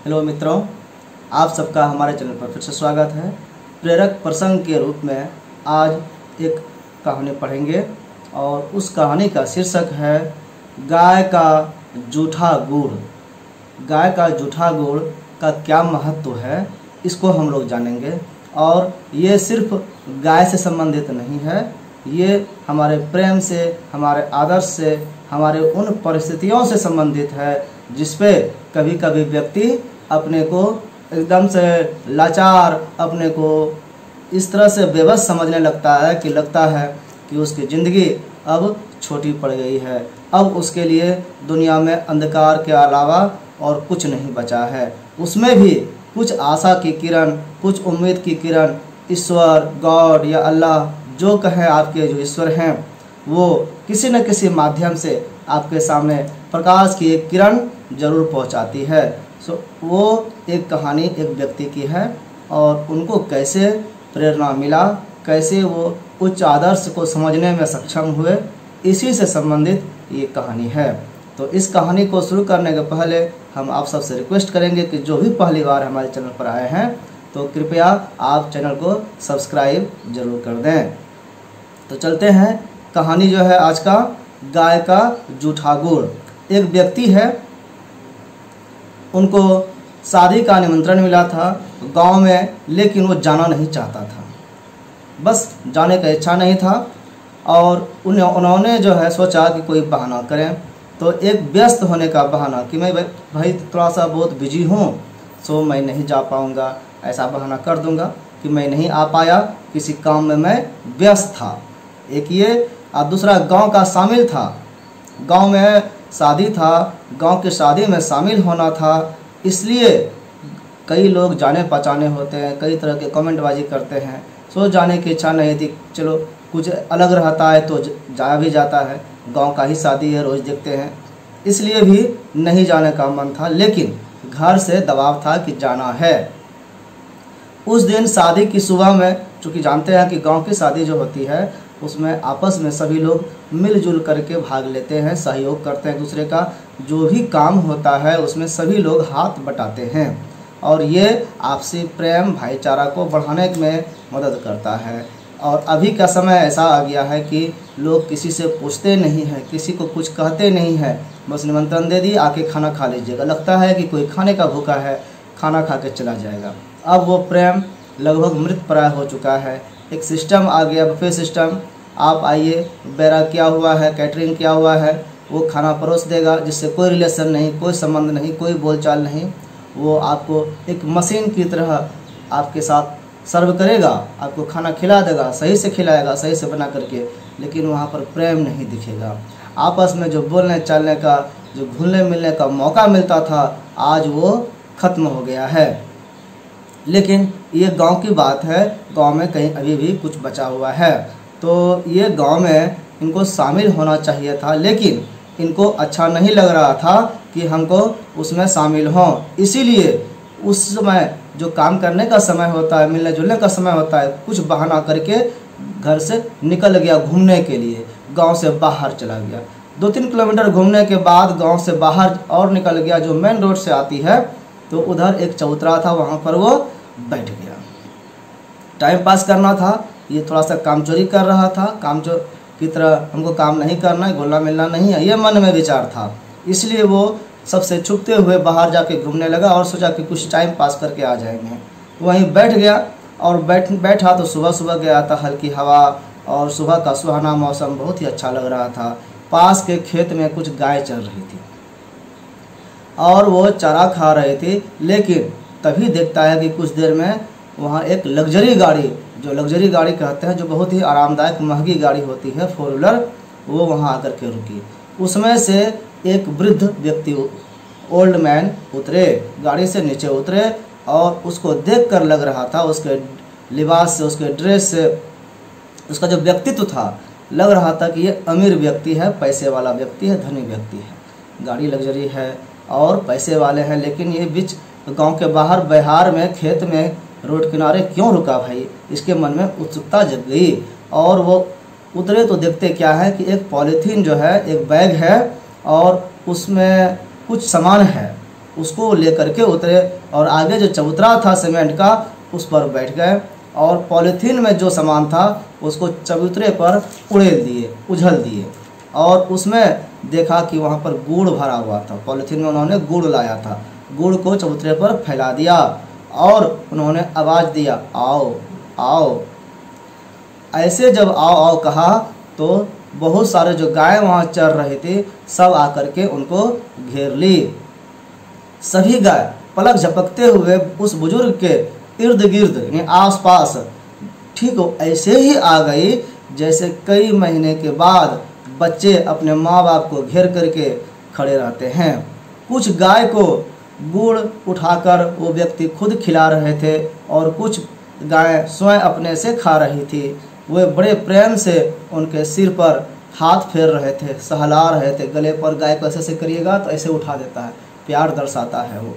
Hello मित्रों, आप सबका हमारे चैनल पर फिर से स्वागत है। प्रेरक प्रसंग के रूप में आज एक कहानी पढ़ेंगे और उस कहानी का शीर्षक है गाय का जूठा गुड़। गाय का जूठा गुड़ का क्या महत्व है, इसको हम लोग जानेंगे। और ये सिर्फ गाय से संबंधित नहीं है, ये हमारे प्रेम से, हमारे आदर्श से, हमारे उन परिस्थितियों से संबंधित है जिसपे कभी कभी व्यक्ति अपने को एकदम से लाचार, अपने को इस तरह से बेबस समझने लगता है कि उसकी ज़िंदगी अब छोटी पड़ गई है। अब उसके लिए दुनिया में अंधकार के अलावा और कुछ नहीं बचा है। उसमें भी कुछ आशा की किरण, कुछ उम्मीद की किरण, ईश्वर, गॉड या अल्लाह जो कहें, आपके जो ईश्वर हैं, वो किसी न किसी माध्यम से आपके सामने प्रकाश की एक किरण जरूर पहुंचाती है। वो एक कहानी एक व्यक्ति की है और उनको कैसे प्रेरणा मिला, कैसे वो उच्च आदर्श को समझने में सक्षम हुए, इसी से संबंधित ये कहानी है। तो इस कहानी को शुरू करने के पहले हम आप सबसे रिक्वेस्ट करेंगे कि जो भी पहली बार हमारे चैनल पर आए हैं तो कृपया आप चैनल को सब्सक्राइब जरूर कर दें। तो चलते हैं, कहानी जो है आज का गाय का जूठा गुड़। एक व्यक्ति है, उनको शादी का निमंत्रण मिला था गांव में, लेकिन वो जाना नहीं चाहता था, बस जाने का इच्छा नहीं था। और उन्होंने जो है सोचा कि कोई बहाना करें। तो एक व्यस्त होने का बहाना कि मैं भाई थोड़ा सा बहुत बिजी हूँ, सो मैं नहीं जा पाऊँगा, ऐसा बहाना कर दूँगा कि मैं नहीं आ पाया, किसी काम में मैं व्यस्त था। एक ये, और दूसरा गांव का शामिल था, गांव में शादी था, गांव की शादी में शामिल होना था, इसलिए कई लोग जाने पहचाने होते हैं, कई तरह के कमेंटबाजी करते हैं। सो जाने की इच्छा नहीं थी, चलो कुछ अलग रहता है तो जा भी जाता है, गांव का ही शादी है, रोज़ देखते हैं, इसलिए भी नहीं जाने का मन था। लेकिन घर से दबाव था कि जाना है। उस दिन शादी की सुबह में, चूँकि जानते हैं कि गांव की शादी जो होती है उसमें आपस में सभी लोग मिलजुल करके भाग लेते हैं, सहयोग करते हैं, दूसरे का जो भी काम होता है उसमें सभी लोग हाथ बटाते हैं और ये आपसी प्रेम भाईचारा को बढ़ाने में मदद करता है। और अभी का समय ऐसा आ गया है कि लोग किसी से पूछते नहीं हैं, किसी को कुछ कहते नहीं हैं, बस निमंत्रण दे दिए, आके खाना खा लीजिएगा। लगता है कि कोई खाने का भूखा है, खाना खा के चला जाएगा। अब वो प्रेम लगभग मृत प्राय हो चुका है। एक सिस्टम आ गया, बुफे सिस्टम। आप आइए, बेरा क्या हुआ है, कैटरिंग क्या हुआ है, वो खाना परोस देगा, जिससे कोई रिलेशन नहीं, कोई संबंध नहीं, कोई बोलचाल नहीं। वो आपको एक मशीन की तरह आपके साथ सर्व करेगा, आपको खाना खिला देगा, सही से खिलाएगा, सही से बना करके, लेकिन वहाँ पर प्रेम नहीं दिखेगा। आपस में जो बोलने चालने का, जो घुलने मिलने का मौका मिलता था, आज वो ख़त्म हो गया है। लेकिन ये गांव की बात है, गांव में कहीं अभी भी कुछ बचा हुआ है। तो ये गांव में इनको शामिल होना चाहिए था, लेकिन इनको अच्छा नहीं लग रहा था कि हमको उसमें शामिल हों। इसीलिए उस समय जो काम करने का समय होता है, मिलने जुलने का समय होता है, कुछ बहाना करके घर से निकल गया घूमने के लिए, गांव से बाहर चला गया। 2-3 किलोमीटर घूमने के बाद गांव से बाहर और निकल गया, जो मेन रोड से आती है, तो उधर एक चबूतरा था, वहाँ पर वो बैठ गया। टाइम पास करना था, ये थोड़ा सा कामचोरी कर रहा था, कामचोर की तरह हमको काम नहीं करना है, घुलना मिलना नहीं है, ये मन में विचार था। इसलिए वो सबसे छुपते हुए बाहर जाके घूमने लगा और सोचा कि कुछ टाइम पास करके आ जाएंगे। वहीं बैठ गया और बैठा तो सुबह सुबह गया था, हल्की हवा और सुबह का सुहाना मौसम बहुत ही अच्छा लग रहा था। पास के खेत में कुछ गाय चल रही थी और वो चारा खा रहे थे। लेकिन तभी देखता है कि कुछ देर में वहाँ एक लग्जरी गाड़ी, जो लग्जरी गाड़ी कहते हैं, जो बहुत ही आरामदायक महंगी गाड़ी होती है, 4 व्हीलर, वो वहाँ आकर के रुकी। उसमें से एक वृद्ध व्यक्ति, ओल्ड मैन, उतरे, गाड़ी से नीचे उतरे और उसको देखकर लग रहा था, उसके लिबास से, उसके ड्रेस से, उसका जो व्यक्तित्व था, लग रहा था कि ये अमीर व्यक्ति है, पैसे वाला व्यक्ति है, धनी व्यक्ति है। गाड़ी लग्जरी है और पैसे वाले हैं, लेकिन ये बीच गांव के बाहर बिहार में खेत में रोड किनारे क्यों रुका भाई? इसके मन में उत्सुकता जग गई और वो उतरे तो देखते क्या है कि एक पॉलीथीन जो है, एक बैग है और उसमें कुछ सामान है। उसको लेकर के उतरे और आगे जो चबूतरा था सीमेंट का उस पर बैठ गए और पॉलीथीन में जो सामान था उसको चबूतरे पर उछल दिए और उसमें देखा कि वहाँ पर गुड़ भरा हुआ था। पॉलीथीन में उन्होंने गुड़ लाया था, गुड़ को चबूतरे पर फैला दिया और उन्होंने आवाज़ दिया, आओ आओ। ऐसे जब आओ आओ कहा तो बहुत सारे जो गाय वहाँ चर रहे थे सब आकर के उनको घेर ली। सभी गाय पलक झपकते हुए उस बुजुर्ग के इर्द गिर्द यानी आस पास ठीक ऐसे ही आ गई जैसे कई महीने के बाद बच्चे अपने माँ बाप को घेर करके खड़े रहते हैं। कुछ गाय को गुड़ उठाकर वो व्यक्ति खुद खिला रहे थे और कुछ गाय स्वयं अपने से खा रही थी। वे बड़े प्रेम से उनके सिर पर हाथ फेर रहे थे, सहला रहे थे। गले पर गाय को ऐसे करिएगा तो ऐसे उठा देता है, प्यार दर्शाता है वो।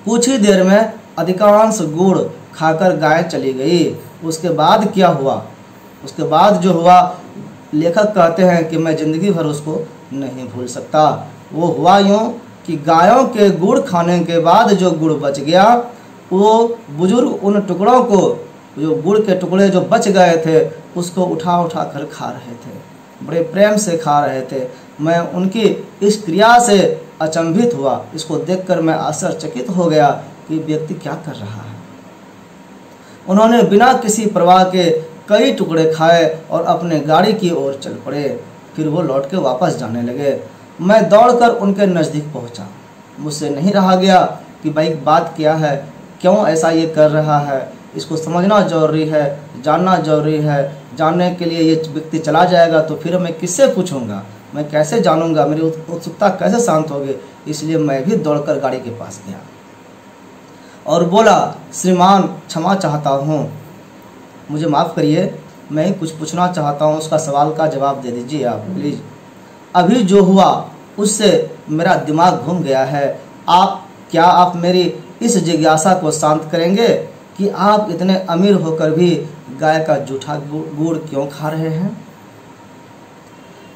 कुछ ही देर में अधिकांश गुड़ खाकर गाय चली गई। उसके बाद क्या हुआ? उसके बाद जो हुआ लेखक कहते हैं कि मैं ज़िंदगी भर उसको नहीं भूल सकता। वो हुआ यूँ कि गायों के गुड़ खाने के बाद जो गुड़ बच गया वो बुजुर्ग उन टुकड़ों को, जो गुड़ के टुकड़े जो बच गए थे उसको उठा उठा कर खा रहे थे, बड़े प्रेम से खा रहे थे। मैं उनकी इस क्रिया से अचंभित हुआ। इसको देखकर मैं आश्चर्यचकित हो गया कि व्यक्ति क्या कर रहा है। उन्होंने बिना किसी परवाह के कई टुकड़े खाए और अपने गाड़ी की ओर चल पड़े। फिर वो लौट के वापस जाने लगे। मैं दौड़कर उनके नज़दीक पहुंचा। मुझसे नहीं रहा गया कि भाई बात क्या है, क्यों ऐसा ये कर रहा है। इसको समझना जरूरी है, जानना जरूरी है। जानने के लिए ये व्यक्ति चला जाएगा तो फिर मैं किससे पूछूंगा, मैं कैसे जानूंगा, मेरी उत्सुकता कैसे शांत होगी। इसलिए मैं भी दौड़कर गाड़ी के पास गया और बोला, श्रीमान क्षमा चाहता हूँ, मुझे माफ़ करिए, मैं कुछ पूछना चाहता हूँ, उसका सवाल का जवाब दे दीजिए आप प्लीज़। अभी जो हुआ उससे मेरा दिमाग घूम गया है। क्या आप मेरी इस जिज्ञासा को शांत करेंगे कि आप इतने अमीर होकर भी गाय का जूठा गुड़ क्यों खा रहे हैं?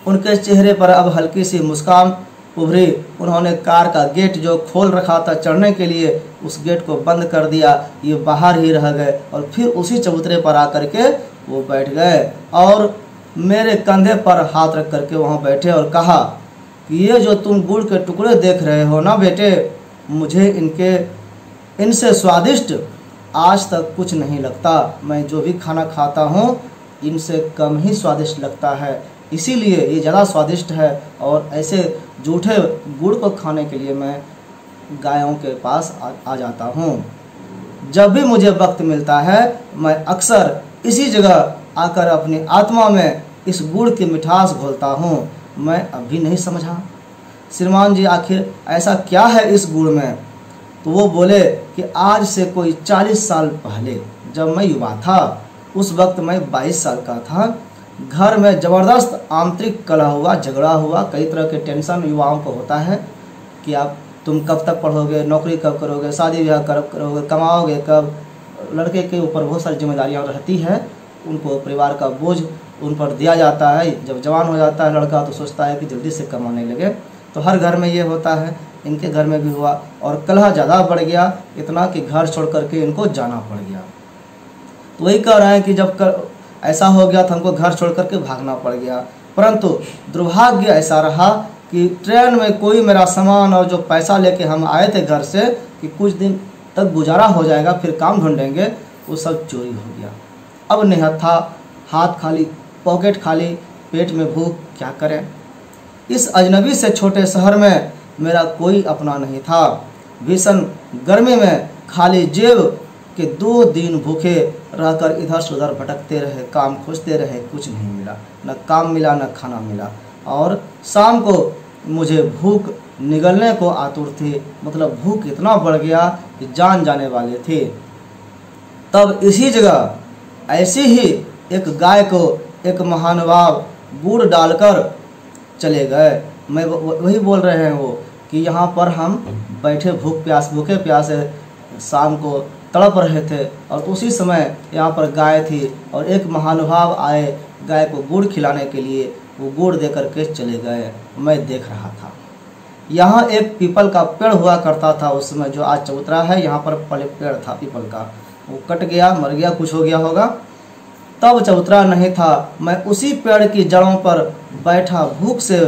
उनके चेहरे पर अब हल्की सी मुस्कान उभरी। उन्होंने कार का गेट जो खोल रखा था चढ़ने के लिए, उस गेट को बंद कर दिया। ये बाहर ही रह गए और फिर उसी चबूतरे पर आकर के वो बैठ गए और मेरे कंधे पर हाथ रख करके वहाँ बैठे और कहा कि ये जो तुम गुड़ के टुकड़े देख रहे हो ना बेटे, मुझे इनसे स्वादिष्ट आज तक कुछ नहीं लगता। मैं जो भी खाना खाता हूँ इनसे कम ही स्वादिष्ट लगता है, इसीलिए ये ज़्यादा स्वादिष्ट है। और ऐसे जूठे गुड़ को खाने के लिए मैं गायों के पास आ जाता हूँ। जब भी मुझे वक्त मिलता है मैं अक्सर इसी जगह आकर अपनी आत्मा में इस गुड़ की मिठास घोलता हूँ। मैं अभी नहीं समझा श्रीमान जी, आखिर ऐसा क्या है इस गुड़ में? तो वो बोले कि आज से कोई 40 साल पहले जब मैं युवा था, उस वक्त मैं 22 साल का था, घर में ज़बरदस्त आंतरिक कलह हुआ, झगड़ा हुआ। कई तरह के टेंशन युवाओं को होता है कि तुम कब तक पढ़ोगे, नौकरी कब करोगे, शादी ब्याह कब करोगे, कमाओगे कब। लड़के के ऊपर बहुत सारी जिम्मेदारियाँ रहती है, उनको परिवार का बोझ उन पर दिया जाता है। जब जवान हो जाता है लड़का तो सोचता है कि जल्दी से कमाने लगे। तो हर घर में ये होता है, इनके घर में भी हुआ और कलह ज़्यादा बढ़ गया, इतना कि घर छोड़ करके इनको जाना पड़ गया। तो वही कह रहे हैं कि जब ऐसा हो गया तो हमको घर छोड़ करके भागना पड़ गया। परंतु दुर्भाग्य ऐसा रहा कि ट्रेन में कोई मेरा सामान और जो पैसा लेके हम आए थे घर से कि कुछ दिन तक गुजारा हो जाएगा फिर काम ढूंढेंगे, वो सब चोरी हो गया। अब निहत्था, हाथ खाली, पॉकेट खाली, पेट में भूख, क्या करें। इस अजनबी से छोटे शहर में मेरा कोई अपना नहीं था। भीषण गर्मी में खाली जेब के 2 दिन भूखे रहकर इधर से उधर भटकते रहे, काम खोजते रहे, कुछ नहीं मिला, न काम मिला न खाना मिला। और शाम को मुझे भूख निगलने को आतुर थी, मतलब भूख इतना बढ़ गया कि जान जाने वाले थे। तब इसी जगह ऐसी ही एक गाय को एक महानुभाव गुड़ डालकर चले गए। मैं वही बोल रहे हैं वो कि यहाँ पर हम बैठे भूखे प्यासे शाम को तड़प रहे थे और उसी समय यहाँ पर गाय थी और एक महानुभाव आए गाय को गुड़ खिलाने के लिए। वो गुड़ दे करके चले गए, मैं देख रहा था। यहाँ एक पीपल का पेड़ हुआ करता था उस समय, जो आज चबूतरा है, यहाँ पर पहले पेड़ था पीपल का, वो कट गया, मर गया, कुछ हो गया होगा, तब चबूतरा नहीं था। मैं उसी पेड़ की जड़ों पर बैठा भूख से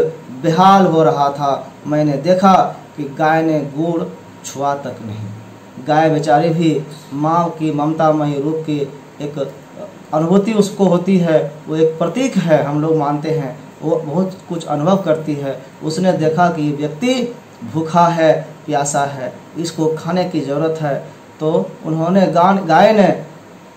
बेहाल हो रहा था। मैंने देखा कि गाय ने गुड़ छुआ तक नहीं। गाय बेचारी भी माँ की ममतामयी रूप की एक अनुभूति उसको होती है, वो एक प्रतीक है, हम लोग मानते हैं, वो बहुत कुछ अनुभव करती है। उसने देखा कि ये व्यक्ति भूखा है, प्यासा है, इसको खाने की ज़रूरत है, तो उन्होंने गाय ने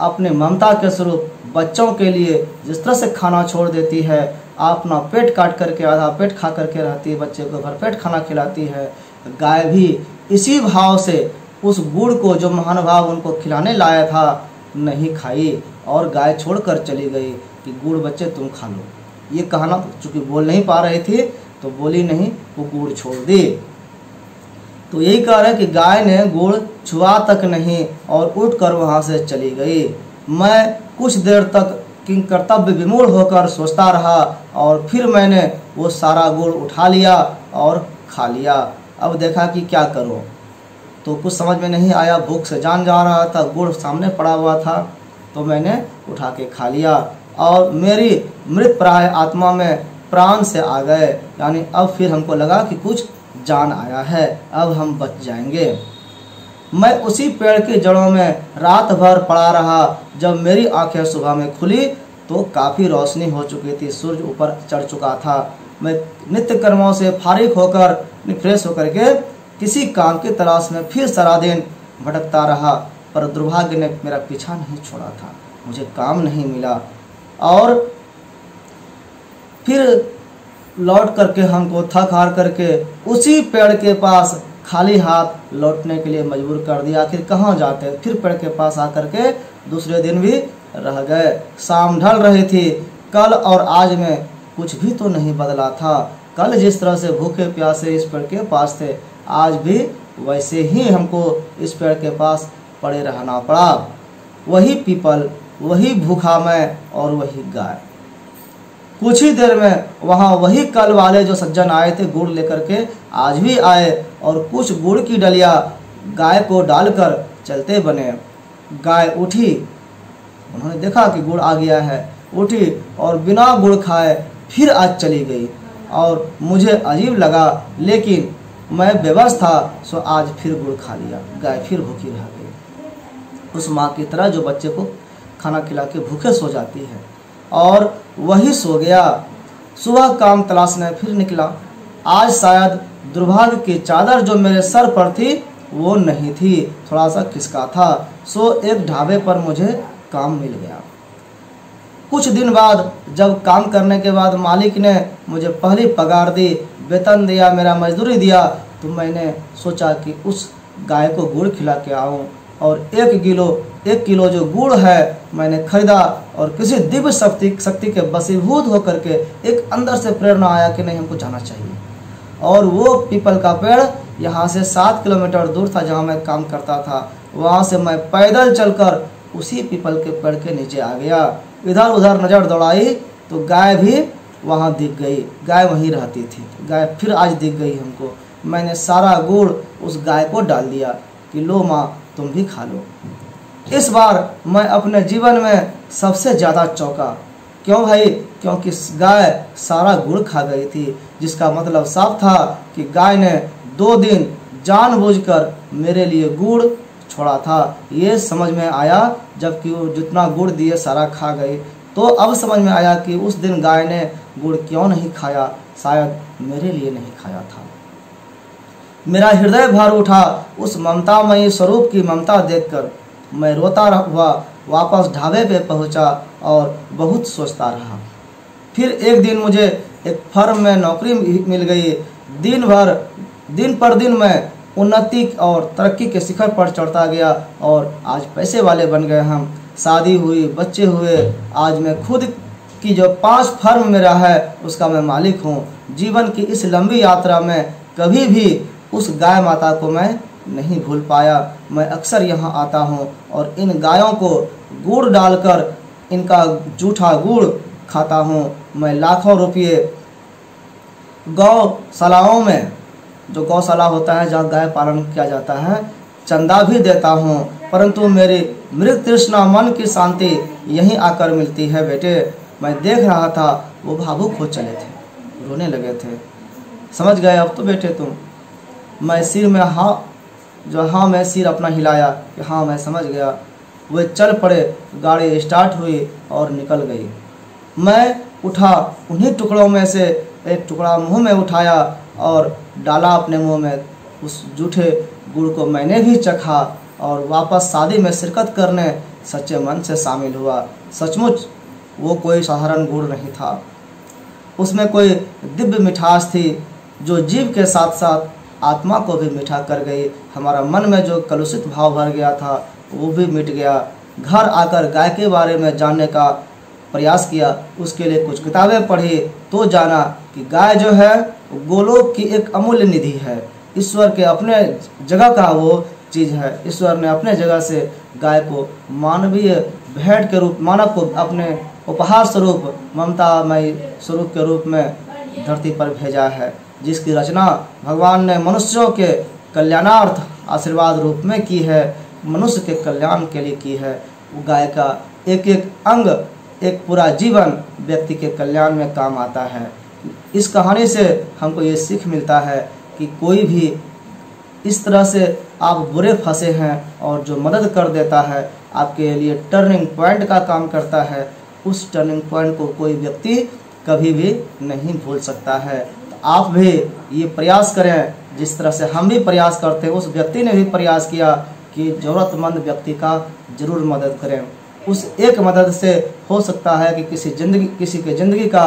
अपने ममता के स्वरूप बच्चों के लिए जिस तरह से खाना छोड़ देती है, अपना पेट काट करके आधा पेट खा करके रहती है, बच्चे को भरपेट खाना खिलाती है, गाय भी इसी भाव से उस गुड़ को जो महानुभाव उनको खिलाने लाया था नहीं खाई और गाय छोड़कर चली गई कि गुड़ बच्चे तुम खा लो। ये कहना, चूँकि बोल नहीं पा रही थी तो बोली नहीं, वो गुड़ छोड़ दी। तो यही कह रहे हैं कि गाय ने गुड़ छुआ तक नहीं और उठकर वहाँ से चली गई। मैं कुछ देर तक किंग कर्तव्य विमूढ़ होकर सोचता रहा और फिर मैंने वो सारा गुड़ उठा लिया और खा लिया। अब देखा कि क्या करूं, तो कुछ समझ में नहीं आया, भूख से जान जा रहा था, गुड़ सामने पड़ा हुआ था, तो मैंने उठा के खा लिया और मेरी मृत प्राय आत्मा में प्राण से आ गए। यानी अब फिर हमको लगा कि कुछ जान आया है, अब हम बच जाएंगे। मैं उसी पेड़ की जड़ों में रात भर पड़ा रहा। जब मेरी आंखें सुबह में खुली तो काफ़ी रोशनी हो चुकी थी, सूर्य ऊपर चढ़ चुका था। मैं नित्य कर्मों से फारिग होकर फ्रेश होकर के किसी काम की तलाश में फिर सारा दिन भटकता रहा, पर दुर्भाग्य ने मेरा पीछा नहीं छोड़ा था, मुझे काम नहीं मिला और फिर लौट करके हमको थक हार करके उसी पेड़ के पास खाली हाथ लौटने के लिए मजबूर कर दिया। आखिर कहाँ जाते, फिर पेड़ के पास आकर के दूसरे दिन भी रह गए। शाम ढल रही थी। कल और आज में कुछ भी तो नहीं बदला था। कल जिस तरह से भूखे प्यासे इस पेड़ के पास थे, आज भी वैसे ही हमको इस पेड़ के पास पड़े रहना पड़ा। वही पीपल, वही भूखा मैं और वही गाय। कुछ ही देर में वहाँ वही कल वाले जो सज्जन आए थे गुड़ लेकर के, आज भी आए और कुछ गुड़ की डलिया गाय को डालकर चलते बने। गाय उठी, उन्होंने देखा कि गुड़ आ गया है, उठी और बिना गुड़ खाए फिर आज चली गई और मुझे अजीब लगा, लेकिन मैं बेबस था, सो आज फिर गुड़ खा लिया। गाय फिर भूखी रह गई, उस माँ की तरह जो बच्चे को खाना खिला के भूखे सो जाती है, और वही सो गया। सुबह काम तलाशने फिर निकला। आज शायद दुर्भाग्य की चादर जो मेरे सर पर थी वो नहीं थी, थोड़ा सा खिसका था, सो एक ढाबे पर मुझे काम मिल गया। कुछ दिन बाद जब काम करने के बाद मालिक ने मुझे पहली पगार दी, वेतन दिया, मेरा मजदूरी दिया, तो मैंने सोचा कि उस गाय को गुड़ खिला के आऊँ और एक किलो जो गुड़ है मैंने खरीदा और किसी दिव्य शक्ति के वशीभूत होकर के एक अंदर से प्रेरणा आया कि नहीं, हमको जाना चाहिए। और वो पीपल का पेड़ यहाँ से 7 किलोमीटर दूर था जहाँ मैं काम करता था। वहाँ से मैं पैदल चलकर उसी पीपल के पेड़ के नीचे आ गया। इधर उधर नज़र दौड़ाई तो गाय भी वहाँ दिख गई। गाय वहीं रहती थी, गाय फिर आज दिख गई हमको। मैंने सारा गुड़ उस गाय को डाल दिया कि लो माँ, तुम भी खा लो। इस बार मैं अपने जीवन में सबसे ज़्यादा चौंका। क्यों भाई? क्योंकि गाय सारा गुड़ खा गई थी, जिसका मतलब साफ था कि गाय ने 2 दिन जानबूझकर मेरे लिए गुड़ छोड़ा था। ये समझ में आया जबकि वो जितना गुड़ दिए सारा खा गई। तो अब समझ में आया कि उस दिन गाय ने गुड़ क्यों नहीं खाया, शायद मेरे लिए नहीं खाया था। मेरा हृदय भर उठा उस ममतामयी स्वरूप की ममता देखकर। मैं रोता हुआ वापस ढाबे पे पहुंचा और बहुत सोचता रहा। फिर एक दिन मुझे एक फर्म में नौकरी मिल गई। दिन पर दिन मैं उन्नति और तरक्की के शिखर पर चढ़ता गया और आज पैसे वाले बन गए हम। शादी हुई, बच्चे हुए, आज मैं खुद की जो 5 फर्म मेरा है उसका मैं मालिक हूँ। जीवन की इस लंबी यात्रा में कभी भी उस गाय माता को मैं नहीं भूल पाया। मैं अक्सर यहाँ आता हूँ और इन गायों को गुड़ डालकर इनका जूठा गुड़ खाता हूँ। मैं लाखों रुपये गौशालाओं में जो गौशाला होता है जहाँ गाय पालन किया जाता है, चंदा भी देता हूँ, परंतु मेरी मृत तृष्णा मन की शांति यहीं आकर मिलती है बेटे। मैं देख रहा था वो भावुक हो चले थे, रोने लगे थे। समझ गए अब तो बेटे तुम? मैं सिर में मैं सिर अपना हिलाया कि हाँ मैं समझ गया। वे चल पड़े, गाड़ी स्टार्ट हुई और निकल गई। मैं उठा, उन्हीं टुकड़ों में से एक टुकड़ा मुंह में उठाया और डाला अपने मुंह में। उस जूठे गुड़ को मैंने भी चखा और वापस शादी में शिरकत करने सच्चे मन से शामिल हुआ। सचमुच वो कोई साधारण गुड़ नहीं था, उसमें कोई दिव्य मिठास थी जो जीव के साथ साथ आत्मा को भी मीठा कर गई। हमारा मन में जो कलुषित भाव भर गया था वो भी मिट गया। घर आकर गाय के बारे में जानने का प्रयास किया, उसके लिए कुछ किताबें पढ़ी तो जाना कि गाय जो है गोलोक की एक अमूल्य निधि है। ईश्वर के अपने जगह का वो चीज़ है। ईश्वर ने अपने जगह से गाय को मानवीय भेंट के रूप, मानव को अपने उपहार स्वरूप, ममतामय स्वरूप के रूप में धरती पर भेजा है, जिसकी रचना भगवान ने मनुष्यों के कल्याणार्थ आशीर्वाद रूप में की है, मनुष्य के कल्याण के लिए की है। वो गाय का एक एक अंग, एक पूरा जीवन व्यक्ति के कल्याण में काम आता है। इस कहानी से हमको ये सीख मिलता है कि कोई भी इस तरह से आप बुरे फंसे हैं और जो मदद कर देता है, आपके लिए टर्निंग पॉइंट का काम करता है, उस टर्निंग पॉइंट को कोई व्यक्ति कभी भी नहीं भूल सकता है। तो आप भी ये प्रयास करें जिस तरह से हम भी प्रयास करते हैं। उस व्यक्ति ने भी प्रयास किया कि ज़रूरतमंद व्यक्ति का ज़रूर मदद करें। उस एक मदद से हो सकता है कि किसी के ज़िंदगी का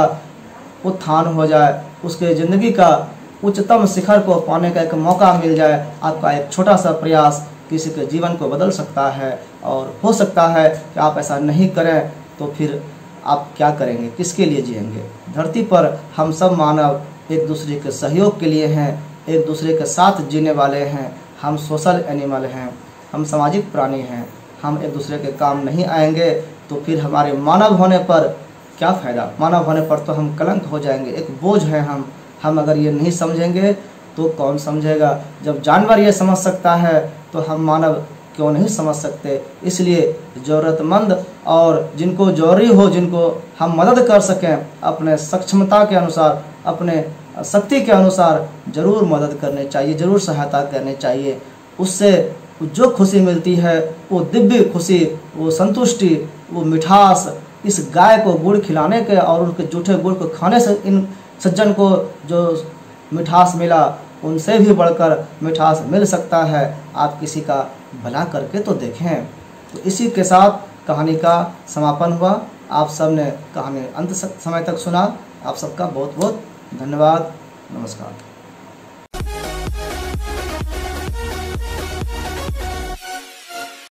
उत्थान हो जाए, उसके ज़िंदगी का उच्चतम शिखर को पाने का एक मौका मिल जाए। आपका एक छोटा सा प्रयास किसी के जीवन को बदल सकता है। और हो सकता है कि आप ऐसा नहीं करें तो फिर आप क्या करेंगे, किसके लिए जिएंगे? धरती पर हम सब मानव एक दूसरे के सहयोग के लिए हैं, एक दूसरे के साथ जीने वाले हैं। हम सोशल एनिमल हैं, हम सामाजिक प्राणी हैं। हम एक दूसरे के काम नहीं आएंगे तो फिर हमारे मानव होने पर क्या फ़ायदा? मानव होने पर तो हम कलंक हो जाएंगे, एक बोझ हैं हम अगर ये नहीं समझेंगे तो कौन समझेगा? जब जानवर ये समझ सकता है तो हम मानव क्यों नहीं समझ सकते? इसलिए ज़रूरतमंद और जिनको जरूरी हो, जिनको हम मदद कर सकें, अपने सक्षमता के अनुसार, अपने शक्ति के अनुसार ज़रूर मदद करनी चाहिए, ज़रूर सहायता करनी चाहिए। उससे जो खुशी मिलती है वो दिव्य खुशी, वो संतुष्टि, वो मिठास, इस गाय को गुड़ खिलाने के और उनके जूठे गुड़ को खाने से इन सज्जन को जो मिठास मिला, उनसे भी बढ़कर मिठास मिल सकता है। आप किसी का भला करके तो देखें। तो इसी के साथ कहानी का समापन हुआ। आप सब ने कहानी अंत समय तक सुना। आप सबका बहुत बहुत धन्यवाद। नमस्कार।